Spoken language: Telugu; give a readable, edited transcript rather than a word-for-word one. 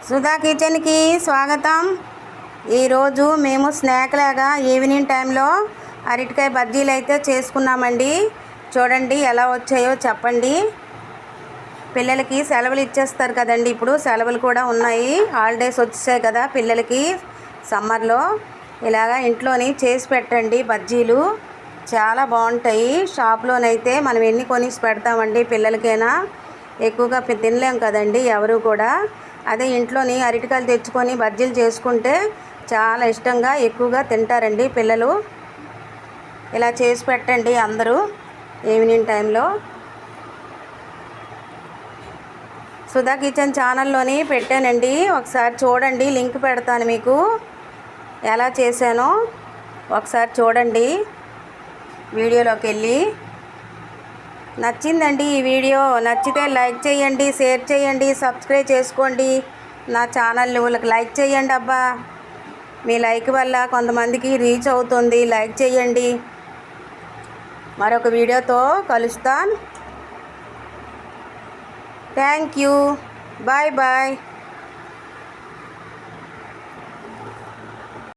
సుధా కిచెన్కి స్వాగతం. ఈరోజు మేము స్నాక్ లాగా ఈవినింగ్ టైంలో అరటికాయ బజ్జీలు అయితే చేసుకున్నామండి. చూడండి ఎలా వచ్చాయో చెప్పండి. పిల్లలకి సెలవులు ఇచ్చేస్తారు కదండి, ఇప్పుడు సెలవులు కూడా ఉన్నాయి, హాలిడేస్ వచ్చేసాయి కదా పిల్లలకి సమ్మర్లో. ఇలాగా ఇంట్లోని చేసి పెట్టండి బజ్జీలు, చాలా బాగుంటాయి. షాప్లోనైతే మనం ఎన్ని కొనిసి పెడతామండి, పిల్లలకైనా ఎక్కువగా తినలేం కదండి ఎవరు కూడా. అదే ఇంట్లోని అరటికాయలు తెచ్చుకొని బజ్జీలు చేసుకుంటే చాలా ఇష్టంగా ఎక్కువగా తింటారండి పిల్లలు. ఇలా చేసి పెట్టండి అందరూ ఈవినింగ్ టైంలో. సుధా కిచెన్ ఛానల్లోని పెట్టానండి, ఒకసారి చూడండి, లింక్ పెడతాను మీకు. ఎలా చేశానో ఒకసారి చూడండి వీడియోలోకి వెళ్ళి. నచ్చిందండి ఈ వీడియో, నచ్చితే లైక్ చేయండి, షేర్ చేయండి, సబ్స్క్రైబ్ చేసుకోండి నా ఛానల్ని. వాళ్ళకి లైక్ చేయండి అబ్బా, మీ లైక్ వల్ల కొంతమందికి రీచ్ అవుతుంది. లైక్ చేయండి. మరొక వీడియోతో కలుస్తాను. Thank you. Bye bye.